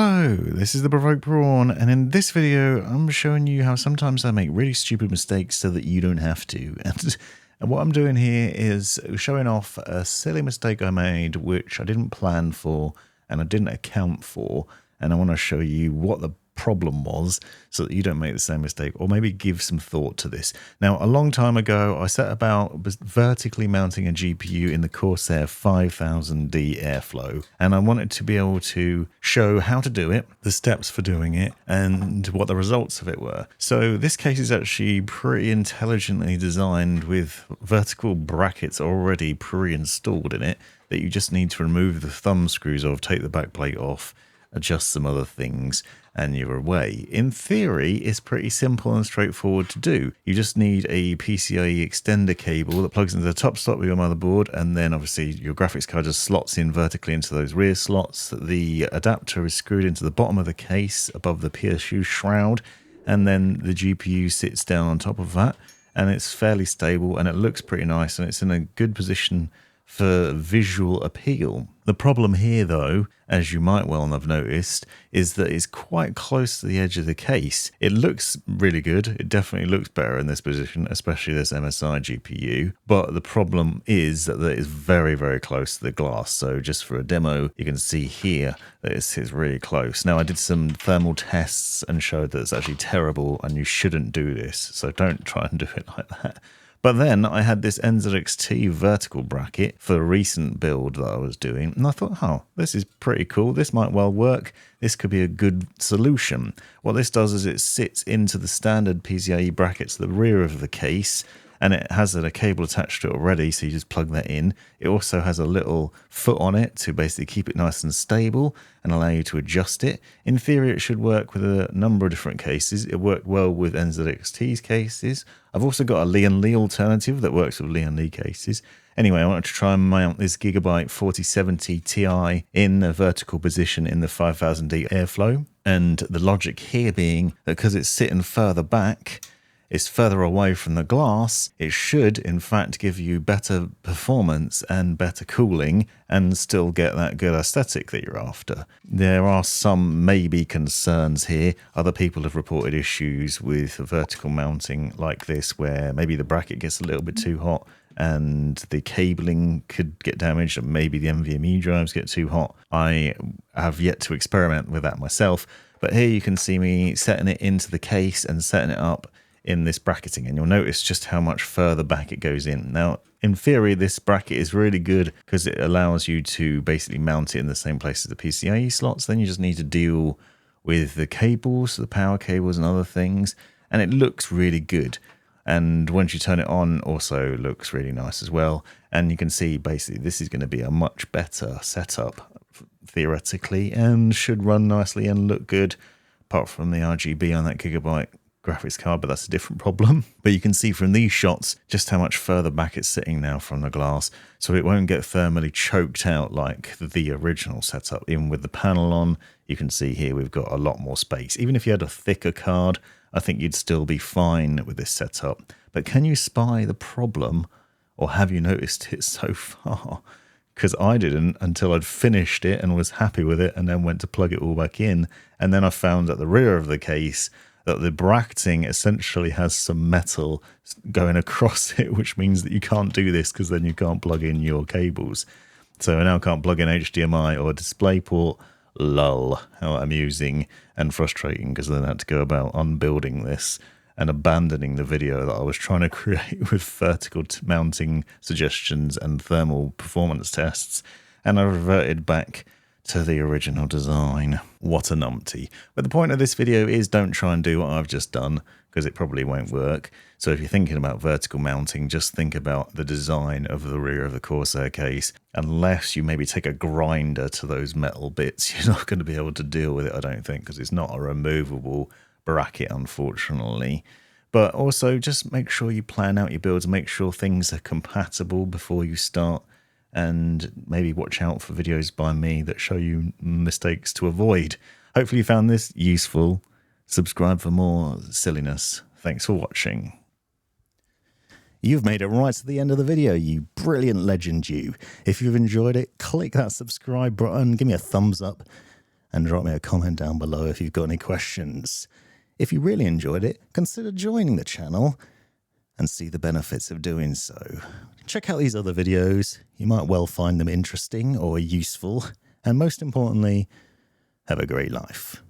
Hello, this is the Provoked Prawn, and in this video I'm showing you how sometimes I make really stupid mistakes so that you don't have to. And what I'm doing here is showing off a silly mistake I made which I didn't plan for and I didn't account for, and I want to show you what the problem was so that you don't make the same mistake, or maybe give some thought to this. Now, a long time ago I set about vertically mounting a GPU in the Corsair 5000D Airflow, and I wanted to be able to show how to do it, the steps for doing it, and what the results of it were. So this case is actually pretty intelligently designed with vertical brackets already pre-installed in it that you just need to remove the thumb screws of, take the backplate off, adjust some other things, and you're away. In theory, it's pretty simple and straightforward to do. You just need a PCIe extender cable that plugs into the top slot of your motherboard, and then obviously your graphics card just slots in vertically into those rear slots. The adapter is screwed into the bottom of the case above the PSU shroud, and then the GPU sits down on top of that, and it's fairly stable and it looks pretty nice, and it's in a good position for visual appeal. The problem here, though, as you might well have noticed, is that it's quite close to the edge of the case. It looks really good. It definitely looks better in this position, especially this MSI GPU. But the problem is that it is very, very close to the glass. So just for a demo, you can see here that it's really close. Now, I did some thermal tests and showed that it's actually terrible and you shouldn't do this. So don't try and do it like that. But then I had this NZXT vertical bracket for a recent build that I was doing, and I thought, oh, this is pretty cool. This might well work. This could be a good solution. What this does is it sits into the standard PCIe brackets at the rear of the case, and it has a cable attached to it already, so you just plug that in. It also has a little foot on it to basically keep it nice and stable and allow you to adjust it. In theory, it should work with a number of different cases. It worked well with NZXT's cases. I've also got a Lian Li alternative that works with Lian Li cases. Anyway, I wanted to try and mount this Gigabyte 4070 Ti in a vertical position in the 5000D Airflow. And the logic here being that because it's sitting further back, it's further away from the glass, it should in fact give you better performance and better cooling and still get that good aesthetic that you're after. There are some maybe concerns here. Other people have reported issues with vertical mounting like this, where maybe the bracket gets a little bit too hot and the cabling could get damaged, and maybe the NVMe drives get too hot. I have yet to experiment with that myself, but here you can see me setting it into the case and setting it up in this bracketing, and you'll notice just how much further back it goes in. Now, in theory, this bracket is really good because it allows you to basically mount it in the same place as the PCIe slots. Then you just need to deal with the cables, the power cables and other things, and it looks really good. And once you turn it on, also looks really nice as well. And you can see basically this is going to be a much better setup theoretically, and should run nicely and look good, apart from the RGB on that Gigabyte graphics card, but that's a different problem. But you can see from these shots just how much further back it's sitting now from the glass, so it won't get thermally choked out like the original setup. Even with the panel on, you can see here we've got a lot more space. Even if you had a thicker card, I think you'd still be fine with this setup. But can you spy the problem, or have you noticed it so far? Because I didn't until I'd finished it and was happy with it, and then went to plug it all back in, and then I found at the rear of the case that the bracketing essentially has some metal going across it, which means that you can't do this because then you can't plug in your cables. So I now can't plug in HDMI or a DisplayPort. Lull. How amusing and frustrating, because then I had to go about unbuilding this and abandoning the video that I was trying to create with vertical mounting suggestions and thermal performance tests, and I reverted back to the original design. What a numpty. But the point of this video is don't try and do what I've just done, because it probably won't work. So if you're thinking about vertical mounting, just think about the design of the rear of the Corsair case. Unless you maybe take a grinder to those metal bits, you're not going to be able to deal with it, I don't think, because it's not a removable bracket, unfortunately. But also just make sure you plan out your builds, make sure things are compatible before you start, and maybe watch out for videos by me that show you mistakes to avoid. Hopefully you found this useful. Subscribe for more silliness. Thanks for watching. You've made it right to the end of the video, you brilliant legend you. If you've enjoyed it, click that subscribe button, give me a thumbs up, and drop me a comment down below if you've got any questions. If you really enjoyed it, consider joining the channel and see the benefits of doing so. Check out these other videos. You might well find them interesting or useful. And most importantly, have a great life.